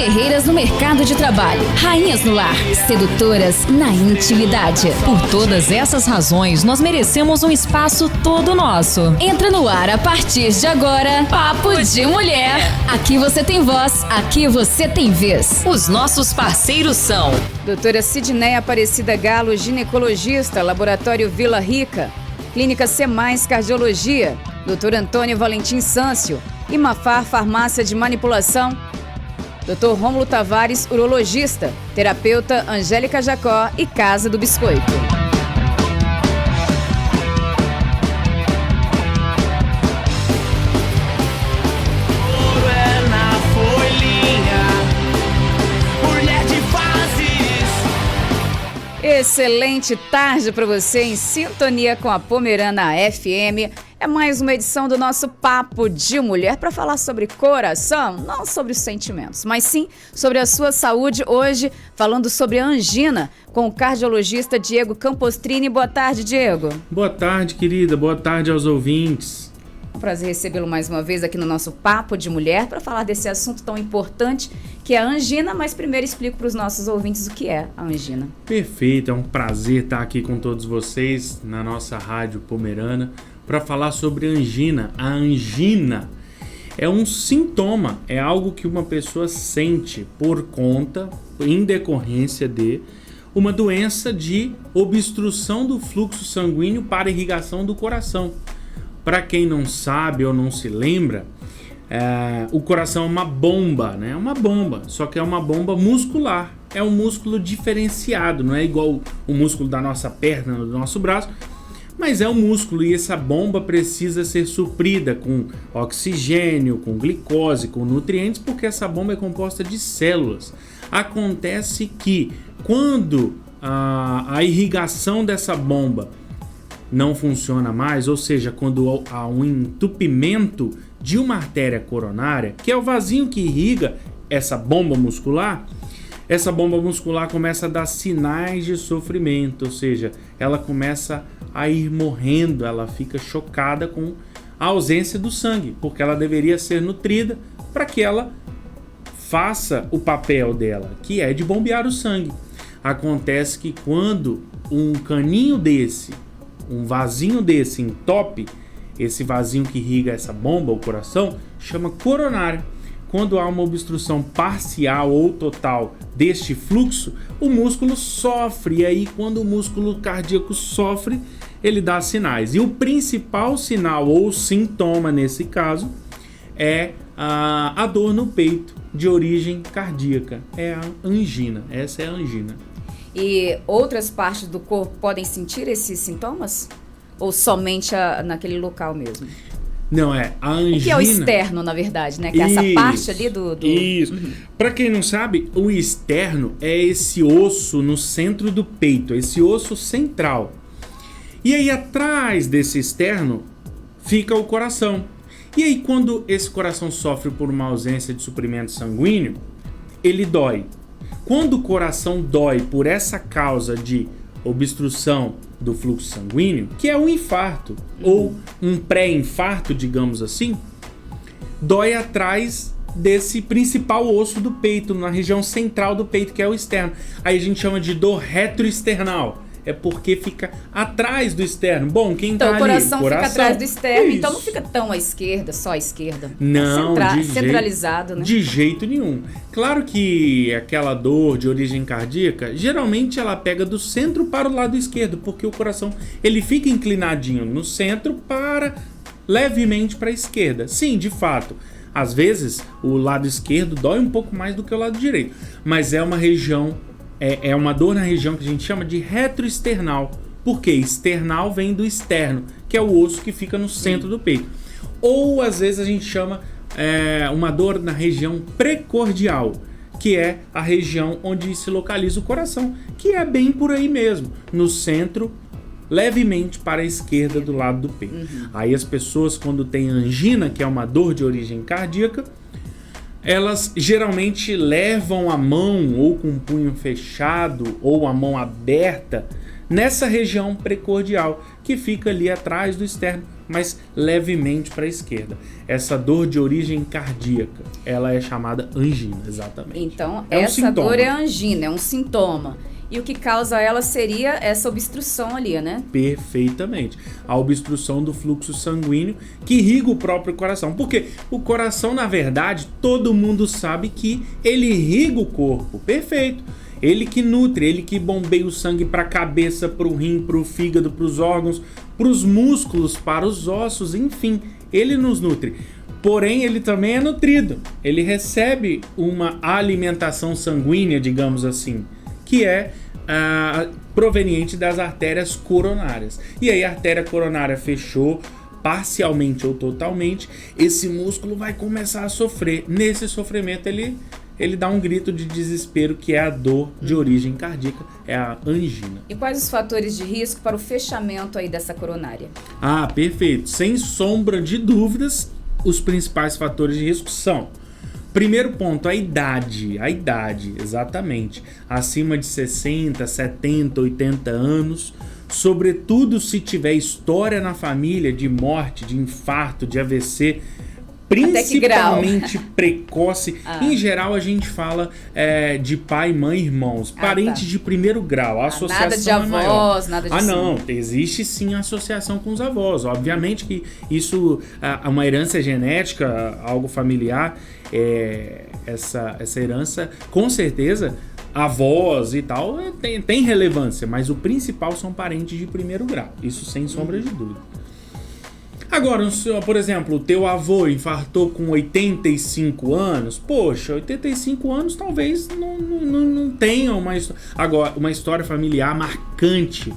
Guerreiras no mercado de trabalho, rainhas no lar, sedutoras na intimidade. Por todas essas razões, nós merecemos um espaço todo nosso. Entra no ar a partir de agora, Papo de Mulher. Aqui você tem voz, aqui você tem vez. Os nossos parceiros são Doutora Sidneia Aparecida Galo, ginecologista, Laboratório Vila Rica, Clínica C+, Cardiologia, Dr. Antônio Valentim Sâncio, Imafar Farmácia de Manipulação, Dr. Rômulo Tavares, urologista, terapeuta Angélica Jacó e Casa do Biscoito. Excelente tarde para você em sintonia com a Pomerana FM. É mais uma edição do nosso Papo de Mulher para falar sobre coração, não sobre os sentimentos, mas sim sobre a sua saúde. Hoje, falando sobre a angina, com o cardiologista Diego Campostrini. Boa tarde, Diego. Boa tarde, querida. Boa tarde aos ouvintes. É um prazer recebê-lo mais uma vez aqui no nosso Papo de Mulher para falar desse assunto tão importante que é a angina, mas primeiro explico para os nossos ouvintes o que é a angina. Perfeito, é um prazer estar aqui com todos vocês na nossa rádio Pomerana para falar sobre angina. A angina é um sintoma, é algo que uma pessoa sente por conta, em decorrência de uma doença de obstrução do fluxo sanguíneo para irrigação do coração. Para quem não sabe ou não se lembra, o coração é uma bomba, né? É uma bomba, só que é uma bomba muscular. É um músculo diferenciado, não é igual o músculo da nossa perna, do nosso braço, mas é um músculo e essa bomba precisa ser suprida com oxigênio, com glicose, com nutrientes, porque essa bomba é composta de células. Acontece que quando a irrigação dessa bomba não funciona mais, ou seja, quando há um entupimento de uma artéria coronária, que é o vasinho que irriga essa bomba muscular começa a dar sinais de sofrimento, ou seja, ela começa a ir morrendo, ela fica chocada com a ausência do sangue, porque ela deveria ser nutrida para que ela faça o papel dela, que é de bombear o sangue. Acontece que quando um caninho desse, um vasinho desse entope, esse vasinho que irriga essa bomba, o coração, chama coronária. Quando há uma obstrução parcial ou total deste fluxo, o músculo sofre. E aí, quando o músculo cardíaco sofre, ele dá sinais. E o principal sinal ou sintoma nesse caso é a dor no peito de origem cardíaca. É a angina. Essa é a angina. E outras partes do corpo podem sentir esses sintomas? Ou somente naquele local mesmo? Não, a angina... O que é o externo, na verdade, né? Que é essa parte ali do... Isso. Uhum. Para quem não sabe, o externo é esse osso no centro do peito, esse osso central. E aí, atrás desse externo, fica o coração. E aí, quando esse coração sofre por uma ausência de suprimento sanguíneo, ele dói. Quando o coração dói por essa causa de obstrução do fluxo sanguíneo, que é um infarto ou um pré-infarto, digamos assim, dói atrás desse principal osso do peito, na região central do peito, que é o externo. Aí a gente chama de dor retroesternal. É porque fica atrás do externo. Bom, quem então, tá ali? O coração fica atrás do externo, Isso. Então não fica tão à esquerda, só à esquerda. Não, centralizado, né? De jeito nenhum. Claro que aquela dor de origem cardíaca, geralmente ela pega do centro para o lado esquerdo, porque o coração ele fica inclinadinho no centro para levemente para a esquerda. Sim, de fato. Às vezes o lado esquerdo dói um pouco mais do que o lado direito, mas é uma região é uma dor na região que a gente chama de retroesternal. Por quê? External vem do externo, que é o osso que fica no centro do peito. Ou às vezes a gente chama uma dor na região precordial, que é a região onde se localiza o coração, que é bem por aí mesmo, no centro, levemente para a esquerda do lado do peito. Uhum. Aí as pessoas, quando têm angina, que é uma dor de origem cardíaca, elas geralmente levam a mão ou com o punho fechado ou a mão aberta nessa região precordial, que fica ali atrás do externo, mas levemente para a esquerda. Essa dor de origem cardíaca, ela é chamada angina, exatamente. Então, é essa dor é angina, é um sintoma. E o que causa ela seria essa obstrução ali, né? Perfeitamente. A obstrução do fluxo sanguíneo que irriga o próprio coração. Porque o coração, na verdade, todo mundo sabe que ele irriga o corpo. Perfeito. Ele que nutre, ele que bombeia o sangue para a cabeça, para o rim, para o fígado, para os órgãos, para os músculos, para os ossos, enfim. Ele nos nutre. Porém, ele também é nutrido. Ele recebe uma alimentação sanguínea, digamos assim, que é proveniente das artérias coronárias. E aí a artéria coronária fechou parcialmente ou totalmente, esse músculo vai começar a sofrer. Nesse sofrimento ele dá um grito de desespero, que é a dor de origem cardíaca, é a angina. E quais os fatores de risco para o fechamento aí dessa coronária? Ah, perfeito. Sem sombra de dúvidas, os principais fatores de risco são: primeiro ponto, a idade, exatamente. Acima de 60, 70, 80 anos, sobretudo se tiver história na família de morte, de infarto, de AVC, principalmente precoce. Em geral, a gente fala de pai, mãe, irmãos, parentes de primeiro grau. A associação nada de avós, nada de não, existe sim associação com os avós. Obviamente que isso é uma herança genética, algo familiar. Essa herança, com certeza, avós e tal, tem relevância, mas o principal são parentes de primeiro grau, isso sem sombra de dúvida. Agora, por exemplo, o teu avô infartou com 85 anos, poxa, 85 anos talvez não tenha uma história familiar marcante.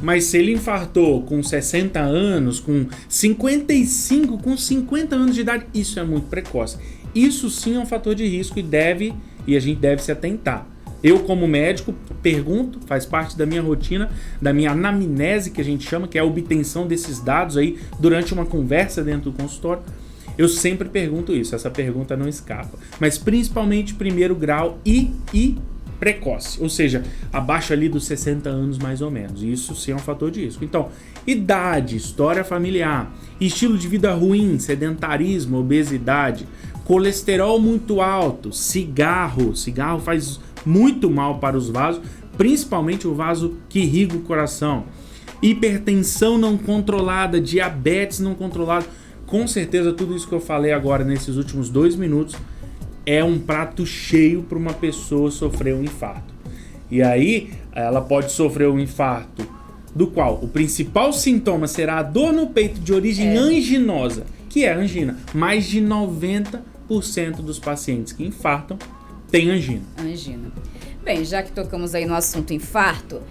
Mas se ele infartou com 60 anos, com 55, com 50 anos de idade, isso é muito precoce. Isso sim é um fator de risco e a gente deve se atentar. Eu, como médico, pergunto, faz parte da minha rotina, da minha anamnese, que a gente chama, que é a obtenção desses dados aí durante uma conversa dentro do consultório. Eu sempre pergunto isso, essa pergunta não escapa. Mas principalmente primeiro grau e precoce, ou seja, abaixo ali dos 60 anos mais ou menos. Isso sim é um fator de risco. Então, idade, história familiar, estilo de vida ruim, sedentarismo, obesidade, colesterol muito alto, cigarro faz muito mal para os vasos, principalmente o vaso que irriga o coração, hipertensão não controlada, diabetes não controlado. Com certeza tudo isso que eu falei agora nesses últimos 2 minutos é um prato cheio para uma pessoa sofrer um infarto. E aí ela pode sofrer um infarto do qual o principal sintoma será a dor no peito de origem anginosa, que é a angina. Mais de 90% dos pacientes que infartam têm angina. Bem, já que tocamos aí no assunto infarto,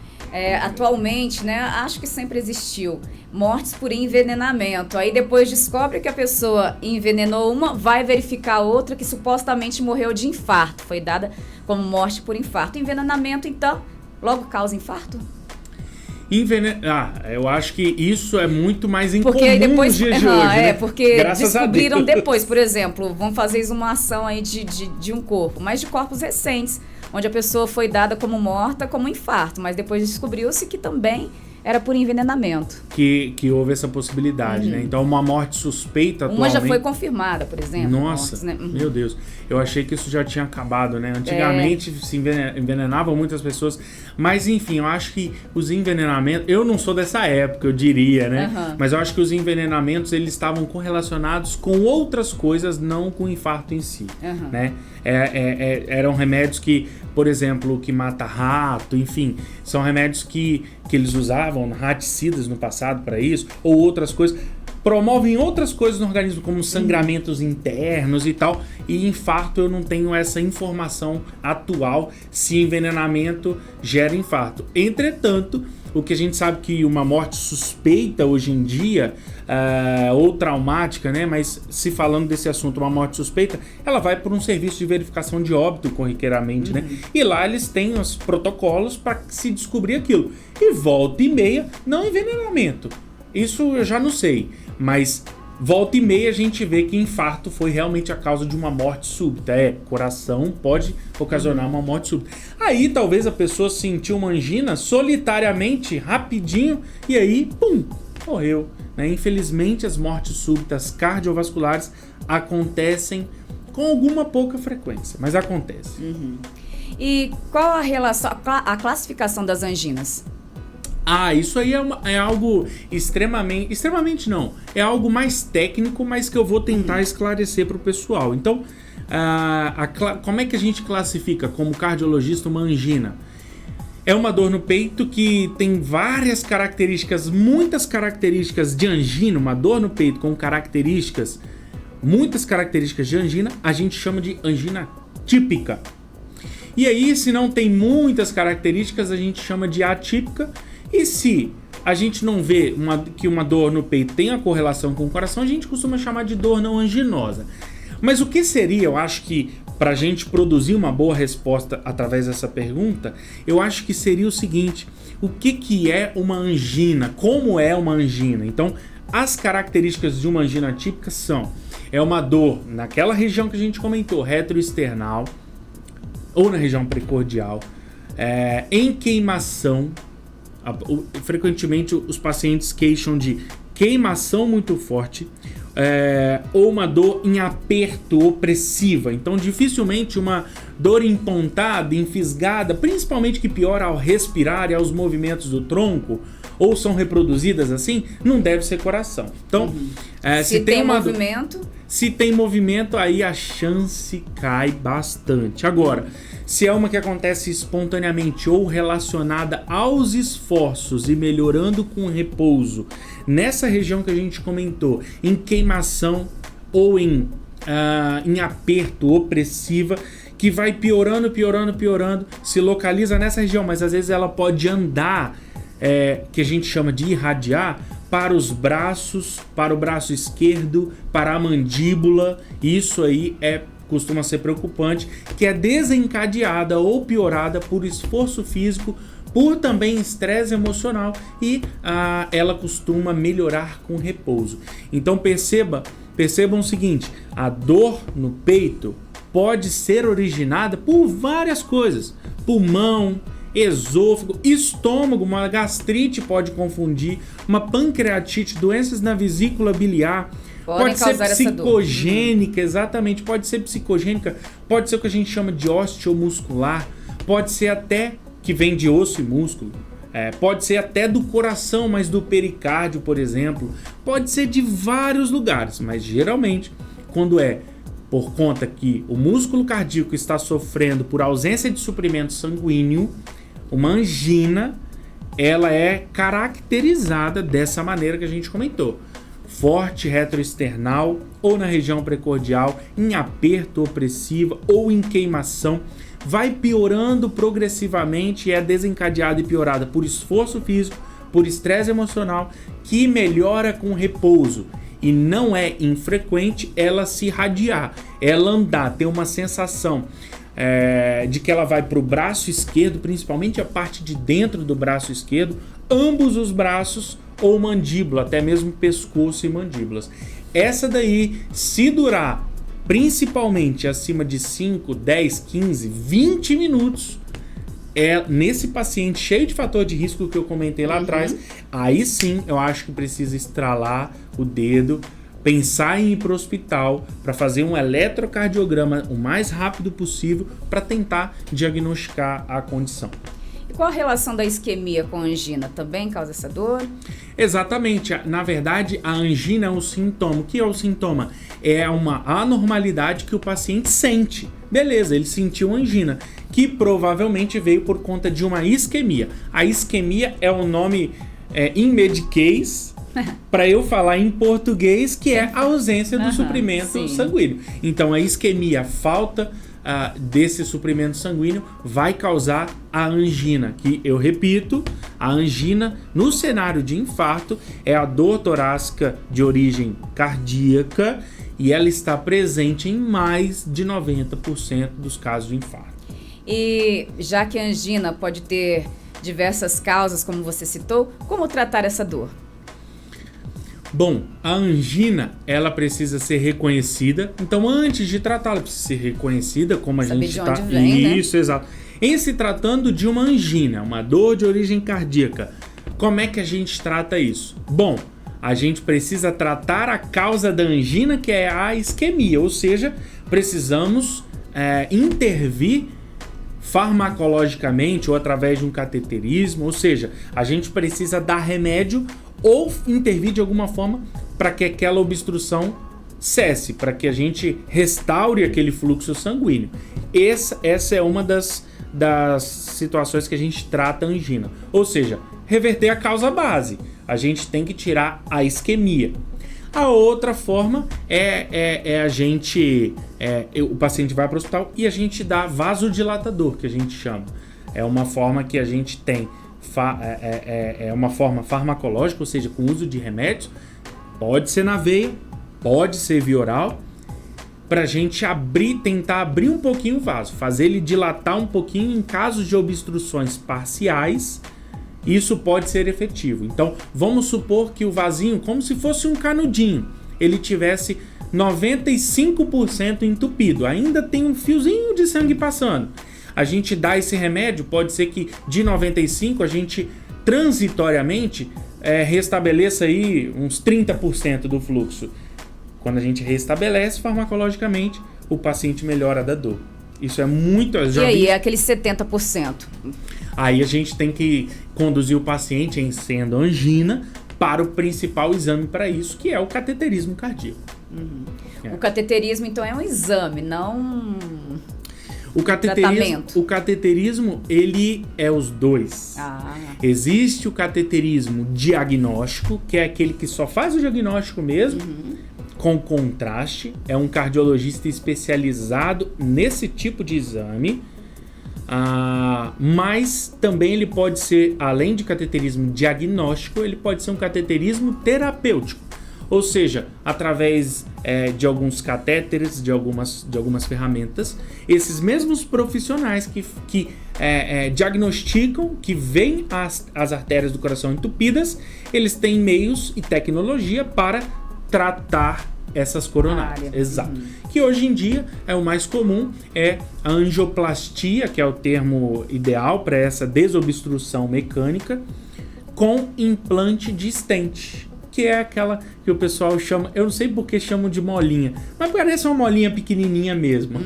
atualmente, né, acho que sempre existiu mortes por envenenamento. Aí depois descobre que a pessoa envenenou uma, vai verificar outra que supostamente morreu de infarto. Foi dada como morte por infarto. Envenenamento, então, logo causa infarto? Eu acho que isso é muito mais incomum depois, nos dias de hoje, né? Porque graças descobriram depois, por exemplo, vamos fazer exumação aí de um corpo, mas de corpos recentes, onde a pessoa foi dada como morta, como infarto, mas depois descobriu-se que também era por envenenamento. Que houve essa possibilidade, né? Então, uma morte suspeita atualmente... Uma já foi confirmada, por exemplo. Nossa, mortes, né? Meu Deus. Eu achei que isso já tinha acabado, né? Antigamente se envenenavam muitas pessoas. Mas, enfim, eu acho que os envenenamentos... Eu não sou dessa época, eu diria, né? Mas eu acho que os envenenamentos, eles estavam correlacionados com outras coisas, não com o infarto em si, né? Eram remédios que, por exemplo, que mata rato, enfim, são remédios que eles usavam, raticidas no passado para isso, ou outras coisas, promovem outras coisas no organismo, como sangramentos internos e tal, e infarto eu não tenho essa informação atual se envenenamento gera infarto. Entretanto, o que a gente sabe que uma morte suspeita hoje em dia, ou traumática, né? Mas se falando desse assunto, uma morte suspeita, ela vai por um serviço de verificação de óbito corriqueiramente, né? E lá eles têm os protocolos para se descobrir aquilo. E volta e meia, não envenenamento. Isso eu já não sei, mas volta e meia a gente vê que infarto foi realmente a causa de uma morte súbita. Coração pode ocasionar uma morte súbita. Aí talvez a pessoa sentiu uma angina solitariamente, rapidinho, e aí, pum, morreu. Né? Infelizmente, as mortes súbitas cardiovasculares acontecem com alguma pouca frequência, mas acontece. E qual a relação, a classificação das anginas? Isso aí é algo extremamente não, é algo mais técnico, mas que eu vou tentar esclarecer para o pessoal. Então, como é que a gente classifica como cardiologista uma angina? É uma dor no peito que tem várias características, muitas características de angina, uma dor no peito com muitas características de angina, a gente chama de angina típica. E aí, se não tem muitas características, a gente chama de atípica. E se a gente não vê que uma dor no peito tem a correlação com o coração, a gente costuma chamar de dor não anginosa. Mas o que seria, eu acho que para a gente produzir uma boa resposta através dessa pergunta, eu acho que seria o seguinte: o que é uma angina? Como é uma angina? Então, as características de uma angina típica são: é uma dor naquela região que a gente comentou, retroesternal, ou na região precordial, em queimação. Frequentemente os pacientes queixam de queimação muito forte, ou uma dor em aperto opressiva. Então, dificilmente uma dor empontada, enfisgada, principalmente que piora ao respirar e aos movimentos do tronco, ou são reproduzidas assim, não deve ser coração. Então, se tem movimento... Se tem movimento, aí a chance cai bastante. Agora, se é uma que acontece espontaneamente ou relacionada aos esforços e melhorando com repouso, nessa região que a gente comentou, em queimação ou em aperto opressiva, que vai piorando, se localiza nessa região, mas às vezes ela pode andar, que a gente chama de irradiar, para os braços, para o braço esquerdo, para a mandíbula. Isso aí costuma ser preocupante, que é desencadeada ou piorada por esforço físico, por também estresse emocional, e ela costuma melhorar com repouso. Então percebam o seguinte: a dor no peito pode ser originada por várias coisas: pulmão, esôfago, estômago, uma gastrite pode confundir, uma pancreatite, doenças na vesícula biliar, pode ser psicogênica, exatamente, pode ser psicogênica, pode ser o que a gente chama de osteomuscular, pode ser até que vem de osso e músculo, pode ser até do coração, mas do pericárdio, por exemplo, pode ser de vários lugares, mas geralmente quando por conta que o músculo cardíaco está sofrendo por ausência de suprimento sanguíneo, uma angina, ela é caracterizada dessa maneira que a gente comentou: forte retroesternal, ou na região precordial, em aperto opressiva ou em queimação, vai piorando progressivamente e é desencadeada e piorada por esforço físico, por estresse emocional, que melhora com repouso. E não é infrequente ela se irradiar, ela andar, ter uma sensação de que ela vai para o braço esquerdo, principalmente a parte de dentro do braço esquerdo, ambos os braços ou mandíbula, até mesmo pescoço e mandíbulas. Essa daí, se durar principalmente acima de 5, 10, 15, 20 minutos, nesse paciente cheio de fator de risco que eu comentei lá atrás, aí sim eu acho que precisa estralar o dedo, pensar em ir para o hospital para fazer um eletrocardiograma o mais rápido possível para tentar diagnosticar a condição. E qual a relação da isquemia com a angina? Também causa essa dor? Exatamente. Na verdade, a angina é um sintoma. O que é o sintoma? É uma anormalidade que o paciente sente. Beleza, ele sentiu angina, que provavelmente veio por conta de uma isquemia. A isquemia é o nome em mediquês, para eu falar em português, que é a ausência do suprimento sanguíneo. Então, a isquemia, a falta desse suprimento sanguíneo, vai causar a angina, que eu repito, a angina no cenário de infarto é a dor torácica de origem cardíaca e ela está presente em mais de 90% dos casos de infarto. E já que a angina pode ter diversas causas, como você citou, como tratar essa dor? Bom, a angina, ela precisa ser reconhecida. Então, antes de tratar, ela precisa ser reconhecida, como a Saber gente de está... onde vem, Isso, exato. Em se tratando de uma angina, uma dor de origem cardíaca, como é que a gente trata isso? Bom, a gente precisa tratar a causa da angina, que é a isquemia, ou seja, precisamos intervir farmacologicamente ou através de um cateterismo, ou seja, a gente precisa dar remédio ou intervir de alguma forma para que aquela obstrução cesse, para que a gente restaure aquele fluxo sanguíneo. Essa é uma das situações que a gente trata a angina, ou seja, reverter a causa base. A gente tem que tirar a isquemia. A outra forma o paciente vai para o hospital e a gente dá vasodilatador, que a gente chama. É uma forma que a gente tem, uma forma farmacológica, ou seja, com uso de remédios. Pode ser na veia, pode ser via oral, para a gente tentar abrir um pouquinho o vaso, fazer ele dilatar um pouquinho em casos de obstruções parciais. Isso pode ser efetivo. Então, vamos supor que o vasinho, como se fosse um canudinho, ele tivesse 95% entupido. Ainda tem um fiozinho de sangue passando. A gente dá esse remédio, pode ser que de 95% a gente transitoriamente restabeleça aí uns 30% do fluxo. Quando a gente restabelece farmacologicamente, o paciente melhora da dor. Isso é muito... E aí, é aquele 70%? Aí a gente tem que conduzir o paciente, em sendo angina, para o principal exame para isso, que é o cateterismo cardíaco. O cateterismo, então, é um exame, não tratamento. O cateterismo, ele é os dois. Existe o cateterismo diagnóstico, que é aquele que só faz o diagnóstico mesmo, com contraste. É um cardiologista especializado nesse tipo de exame. Mas também ele pode ser, além de cateterismo diagnóstico, ele pode ser um cateterismo terapêutico, ou seja, através de alguns catéteres, de algumas ferramentas, esses mesmos profissionais que diagnosticam, que veem as artérias do coração entupidas, eles têm meios e tecnologia para tratar essas coronárias. Exato. Que hoje em dia é o mais comum, é a angioplastia, que é o termo ideal para essa desobstrução mecânica, com implante de stent, que é aquela que o pessoal chama, eu não sei por que chamam de molinha, mas parece uma molinha pequenininha mesmo.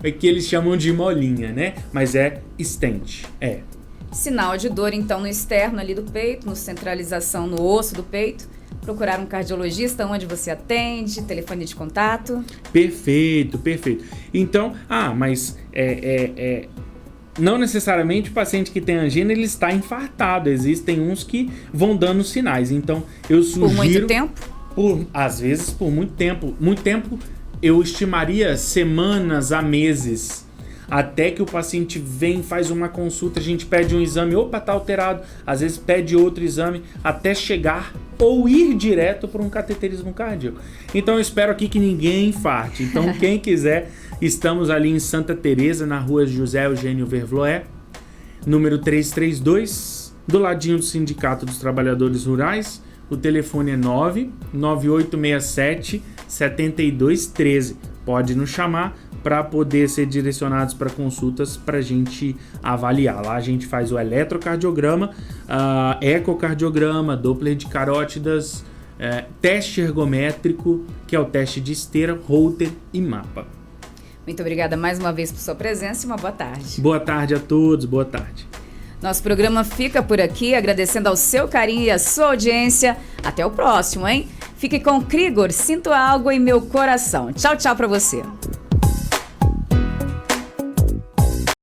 É que eles chamam de molinha, né? Mas é stent. Sinal de dor, então, no externo ali do peito, no centralização no osso do peito. Procurar um cardiologista, onde você atende, telefone de contato. Perfeito. Então, mas não necessariamente o paciente que tem angina ele está infartado. Existem uns que vão dando sinais. Então, eu sugiro... Por muito tempo? Às vezes, por muito tempo. Muito tempo, eu estimaria semanas a meses. Até que o paciente vem, faz uma consulta, a gente pede um exame, tá alterado, às vezes pede outro exame, até chegar ou ir direto para um cateterismo cardíaco. Então eu espero aqui que ninguém infarte. Então quem quiser, estamos ali em Santa Teresa, na rua José Eugênio Vervloé, número 332, do ladinho do Sindicato dos Trabalhadores Rurais. O telefone é 99867-7213. Pode nos chamar para poder ser direcionados para consultas para a gente avaliar. Lá a gente faz o eletrocardiograma, ecocardiograma, Doppler de carótidas, teste ergométrico, que é o teste de esteira, Holter e mapa. Muito obrigada mais uma vez por sua presença e uma boa tarde. Boa tarde a todos, boa tarde. Nosso programa fica por aqui, agradecendo ao seu carinho e à sua audiência. Até o próximo, hein? Fique com o Krigor, Sinto Algo em Meu Coração. Tchau, tchau para você.